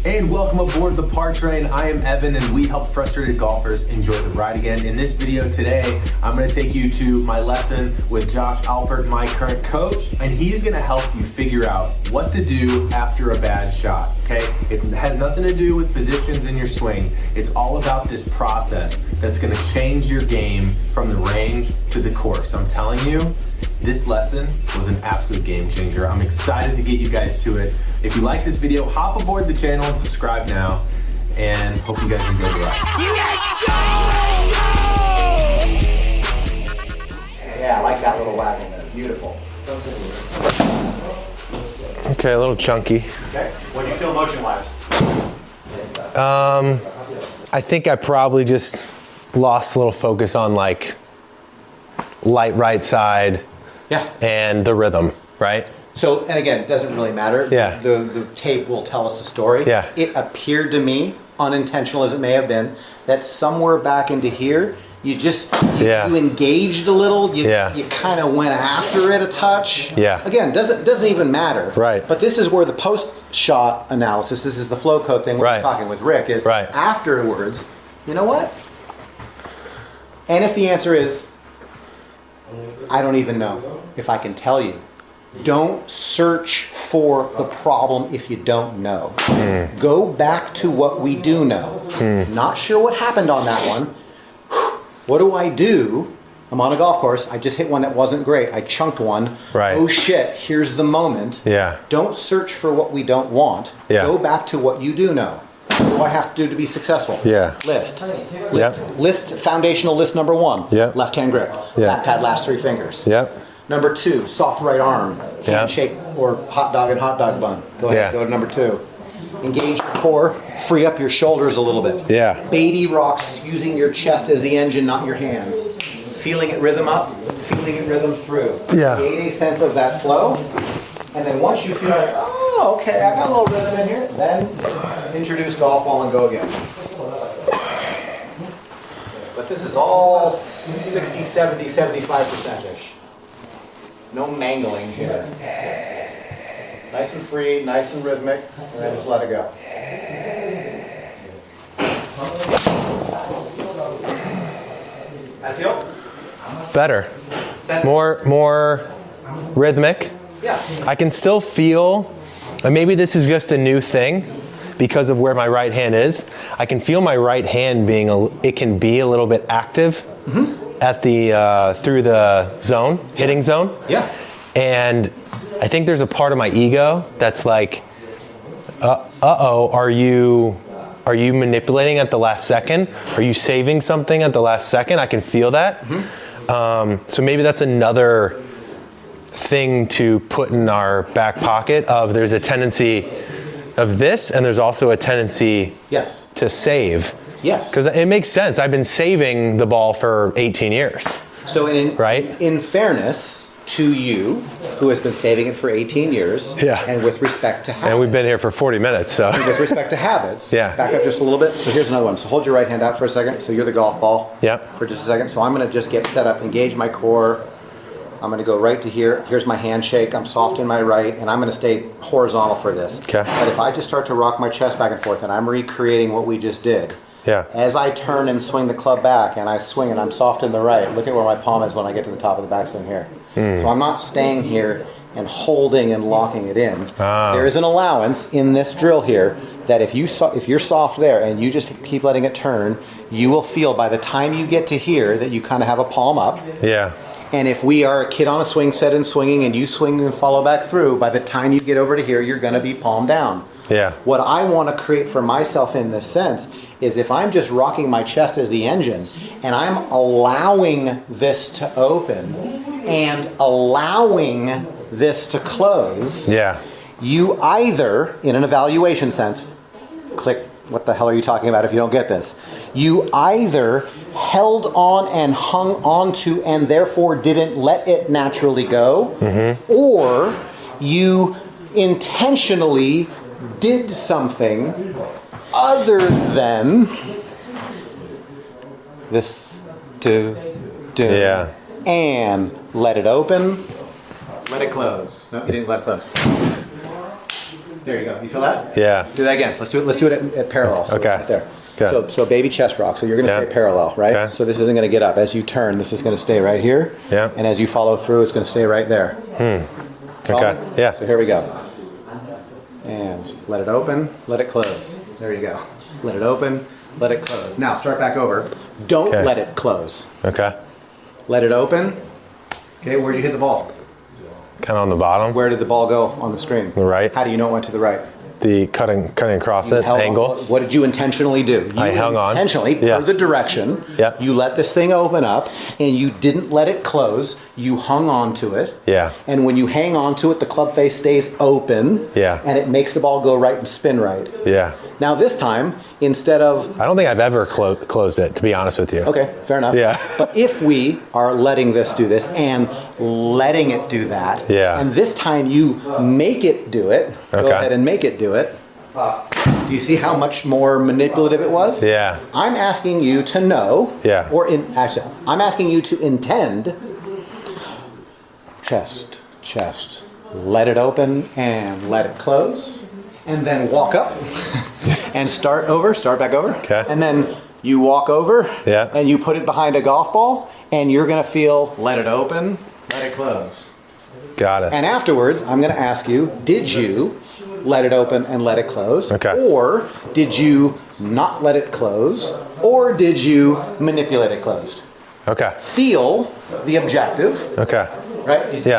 And welcome aboard the Par Train. I am Evan and we help frustrated golfers enjoy the ride again. In this video today, I'm going to take you to my lesson with Josh Alpert, my current coach, and he's going to help you figure out what to do after a bad shot, okay? It has nothing to do with positions in your swing. It's all about this process that's going to change your game from the range to the course. I'm telling you, this lesson was an absolute game changer. I'm excited to get you guys to it. If you like this video, hop aboard the channel and subscribe now, and hope you guys enjoy the ride. Let's go! Yeah, I like that little waggle there. Beautiful. Okay, a little chunky. Okay, what do you feel motion-wise? I think I probably just lost a little focus on like light right side. Yeah. And the rhythm, right? So, and again, it doesn't really matter. Yeah. The tape will tell us a story. Yeah. It appeared to me, unintentional as it may have been, that somewhere back into here, you engaged a little. You kind of went after it a touch. Yeah. Again, doesn't even matter. Right. But this is where the post-shot analysis, this is the flow code thing we're talking with Rick, is afterwards, you know what? And if the answer is, I don't even know if I can tell you. Don't search for the problem if you don't know. Go back to what we do know. Not sure what happened on that one. What do I do? I'm on a golf course. I just hit one that wasn't great. I chunked one. Right. Oh shit, here's the moment. Yeah. Don't search for what we don't want. Yeah. Go back to what you do know. What do I have to do to be successful? Yeah. List, foundational list number 1. Yeah. Left hand grip. Yeah. Back pad, last 3 fingers. Yep. Number 2, soft right arm. Handshake or hot dog and hot dog bun. Go ahead, go to number 2. Engage your core, free up your shoulders a little bit. Yeah. Baby rocks, using your chest as the engine, not your hands. Feeling it rhythm up, feeling it rhythm through. Yeah. Gain a sense of that flow. And then once you feel like, oh, okay, I got a little rhythm in here, then introduce golf ball and go again. But this is all 60, 70, 75%-ish. No mangling here. Nice and free, nice and rhythmic, and then just let it go. How do you feel? Better. More rhythmic. Yeah. I can still feel, and maybe this is just a new thing because of where my right hand is. I can feel my right hand it can be a little bit active at the through the zone, hitting zone. Yeah. And I think there's a part of my ego that's like, are you manipulating at the last second? Are you saving something at the last second? I can feel that. So maybe that's another thing to put in our back pocket of there's a tendency of this, and there's also a tendency to save. Yes. Because it makes sense. I've been saving the ball for 18 years. So in fairness to you, who has been saving it for 18 years, and with respect to habits. And we've been here for 40 minutes, so. With respect to habits, back up just a little bit. So here's another one. So hold your right hand out for a second. So you're the golf ball for just a second. So I'm going to just get set up, engage my core. I'm going to go right to here. Here's my handshake. I'm soft in my right, and I'm going to stay horizontal for this. Okay. But if I just start to rock my chest back and forth, and I'm recreating what we just did, as I turn and swing the club back, and I swing and I'm soft in the right, look at where my palm is when I get to the top of the backswing here. So I'm not staying here and holding and locking it in. There is an allowance in this drill here that if you're soft there and you just keep letting it turn, you will feel by the time you get to here that you kind of have a palm up. Yeah. And if we are a kid on a swing set and swinging and you swing and follow back through, by the time you get over to here, you're going to be palm down. Yeah. What I want to create for myself in this sense is if I'm just rocking my chest as the engine and I'm allowing this to open and allowing this to close, you either, in an evaluation sense, click, what the hell are you talking about if you don't get this? You either held on and hung onto and therefore didn't let it naturally go, or you intentionally did something other than this to do and let it open, let it close. No, you didn't let it close. There you go. You feel that? Yeah. Do that again. Let's do it at parallel. So Okay. It's right there. Okay. So baby chest rock. So you're going to stay parallel, right? Okay. So this isn't going to get up. As you turn, this is going to stay right here. Yeah. And as you follow through, it's going to stay right there. Okay. Yeah. So here we go. And let it open, let it close. There you go. Let it open, let it close. Now start back over. Don't let it close. Okay. Let it open. Okay, where'd you hit the ball? Kind of on the bottom. Where did the ball go on the screen? The right. How do you know it went to the right? The cutting across it Held angle. on. What did you intentionally do? You I hung on. Intentionally, per the direction. Yeah. You let this thing open up, and you didn't let it close. You hung on to it. Yeah. And when you hang on to it, the club face stays open. Yeah. And it makes the ball go right and spin right. Yeah. Now this time, instead of... I don't think I've ever closed it, to be honest with you. Okay, fair enough. Yeah. But if we are letting this do this and letting it do that, and this time you make it do it, go ahead and make it do it, do you see how much more manipulative it was? Yeah. I'm asking you to know, actually, I'm asking you to intend chest, let it open and let it close, and then walk up and start back over. Okay. And then you walk over and you put it behind a golf ball, and you're going to feel let it open, let it close. Got it. And afterwards, I'm going to ask you, did you let it open and let it close? Okay. Or did you not let it close? Or did you manipulate it closed? Okay. Feel the objective. Okay. Right? You see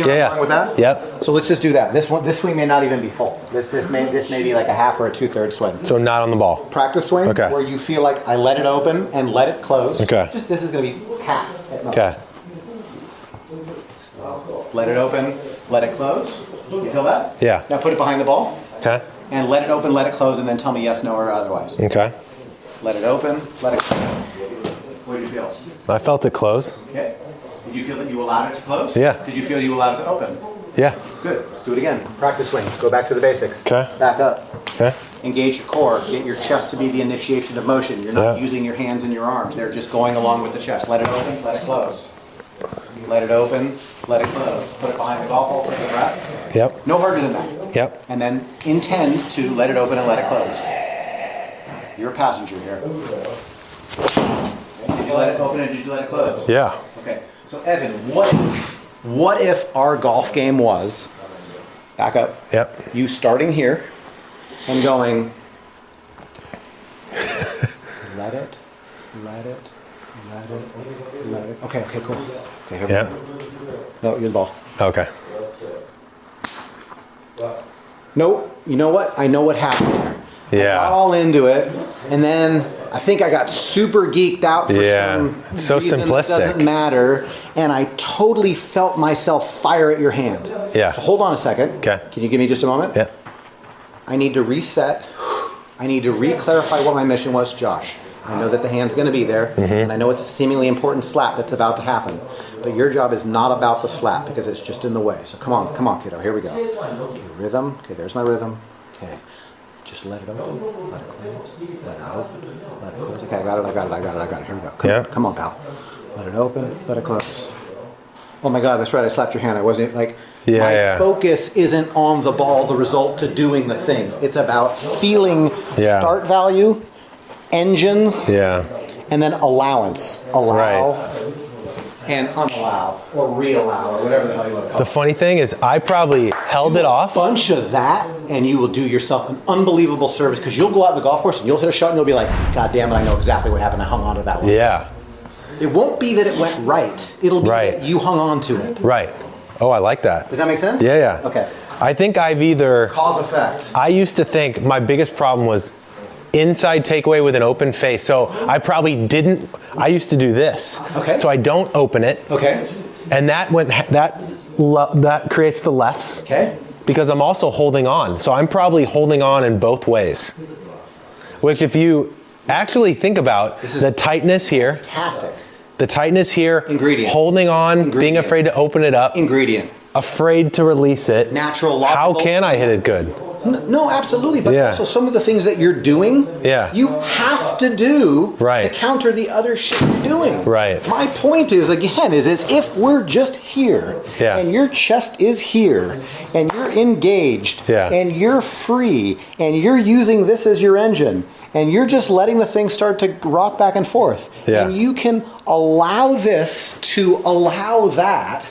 where I'm going with that? Yep. So let's just do that. This swing may not even be full. This may be like a half or a 2/3 swing. So not on the ball. Practice swing where you feel like I let it open and let it close. Okay. This is going to be half at most. Okay. Let it open, let it close. You feel that? Yeah. Now put it behind the ball. Okay. And let it open, let it close, and then tell me yes, no, or otherwise. Okay. Let it open, let it close. What did you feel? I felt it close. Okay. Did you feel that you allowed it to close? Yeah. Did you feel you allowed it to open? Yeah. Good. Let's do it again. Practice swing. Go back to the basics. Okay. Back up. Okay. Engage your core. Get your chest to be the initiation of motion. You're not using your hands and your arms. They're just going along with the chest. Let it open, let it close. Let it open, let it close. Put it behind the golf ball, take a breath. Yep. No harder than that. Yep. And then intend to let it open and let it close. You're a passenger here. Did you let it open and did you let it close? Yeah. Okay. So Evan, what if our golf game was, back up. Yep. You starting here and going, let it. Okay, cool. Okay, here we go. No, you're the ball. Okay. Nope. You know what? I know what happened there. Yeah. I got all into it, and then I think I got super geeked out for some It's so reason simplistic. that doesn't matter, and I totally felt myself fire at your hand. Yeah. So hold on a second. Okay. Can you give me just a moment? Yeah. I need to reset. I need to re-clarify what my mission was, Josh. I know that the hand's going to be there, and I know it's a seemingly important slap that's about to happen. But your job is not about the slap because it's just in the way. So come on, kiddo. Here we go. Okay, rhythm. Okay, there's my rhythm. Okay. Just let it open, let it close, let it open, let it close. Okay, I got it. Here we go. Come on, pal. Let it open, let it close. Oh my God, that's right. I slapped your hand. I wasn't like, my focus isn't on the ball, the result, to doing the thing. It's about feeling start value, engines, and then allowance. Allow and unallow or reallow or whatever the hell you want to call it. The funny thing is I probably held it off. A bunch of that and you will do yourself an unbelievable service because you'll go out on the golf course and you'll hit a shot and you'll be like, God damn it, I know exactly what happened. I hung on to that one. Yeah. It won't be that it went right. It'll be that you hung on to it. Right. Oh, I like that. Does that make sense? Yeah. Okay. I think I've either... Cause effect. I used to think my biggest problem was inside takeaway with an open face. So I probably didn't, I used to do this. Okay. So I don't open it. Okay. And that creates the lefts. Okay. Because I'm also holding on. So I'm probably holding on in both ways. Which if you actually think about the tightness here. Fantastic. The tightness here. Ingredient. Holding on, being afraid to open it up. Ingredient. Afraid to release it. Natural, logical. How can I hit it good? No, absolutely. But also some of the things that you're doing, you have to do to counter the other shit you're doing. Right. My point is, again, is if we're just here and your chest is here and you're you're engaged, Yeah. and you're free, and you're using this as your engine, and you're just letting the thing start to rock back and forth, Yeah. and you can allow this to allow that,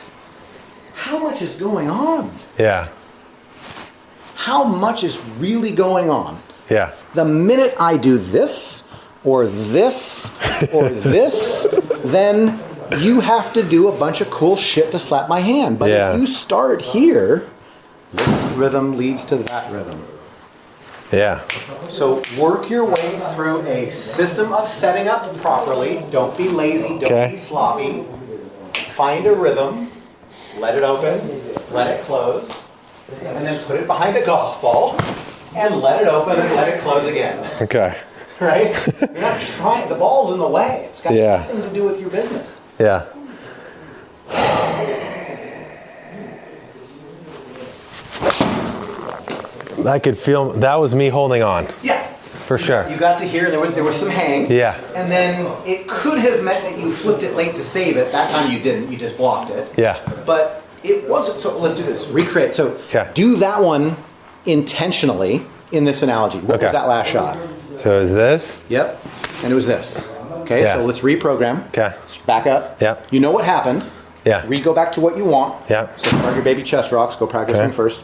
how much is going on? Yeah. How much is really going on? Yeah. The minute I do this, or this, or this, then you have to do a bunch of cool shit to slap my hand. But Yeah. if you start here, this rhythm leads to that rhythm. Yeah. So work your way through a system of setting up properly. Don't be lazy, don't be sloppy. Find a rhythm, let it open, let it close, and then put it behind a golf ball and let it open and let it close again. Okay. Right? You're not trying, the ball's in the way. It's got Yeah. nothing to do with your business. Yeah. I could feel that was me holding on. Yeah. For sure. You got to hear there was some hang. Yeah. And then it could have meant that you flipped it late to save it. That time you didn't. You just blocked it. Yeah. But it wasn't. So let's do this. Recreate. So Okay. do that one intentionally in this analogy. What was that last shot? So is this? Yep. And it was this. Okay. Yeah. So let's reprogram. Okay. Let's back up. Yeah. You know what happened. Yeah. Go back to what you want. Yeah. So start your baby chest rocks. Go practice Okay. them first.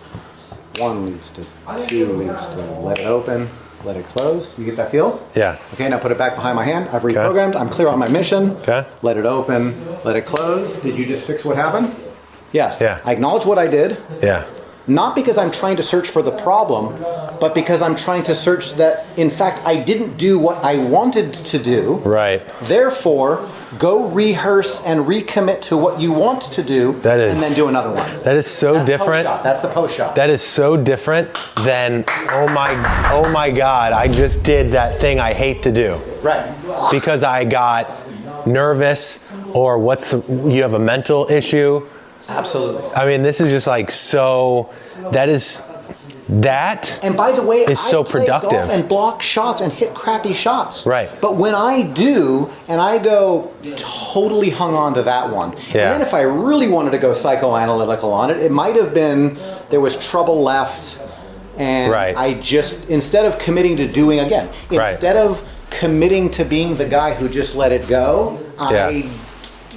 1 leads to 2 leads to let it open, let it close. You get that feel? Yeah. Okay, now put it back behind my hand. I've reprogrammed. I'm clear on my mission. Okay. Let it open, let it close. Did you just fix what happened? Yes. Yeah. I acknowledge what I did, Yeah. not because I'm trying to search for the problem, but because I'm trying to search that, in fact, I didn't do what I wanted to do. Right. Therefore, go rehearse and recommit to what you want to do, That is- and then do another one. That is so That's different. post shot. That's the post shot. That is so different than oh my God, I just did that thing I hate to do. Right. Because I got nervous or you have a mental issue. Absolutely. I mean, this is just like so that And by the way, is so I play productive. golf and block shots and hit crappy shots. Right. But when I do, and I go totally hung on to that one. Yeah. And then if I really wanted to go psychoanalytical on it, it might have been there was trouble left, and Right. I just, instead of committing to doing again, Right. instead of committing to being the guy who just let it go,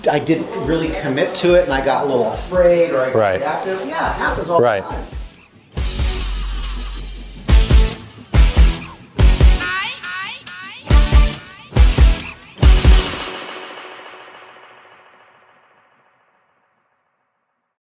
I didn't really commit to it, and I got a little afraid, or I got Right. reactive. Yeah, it happens all the Right. time.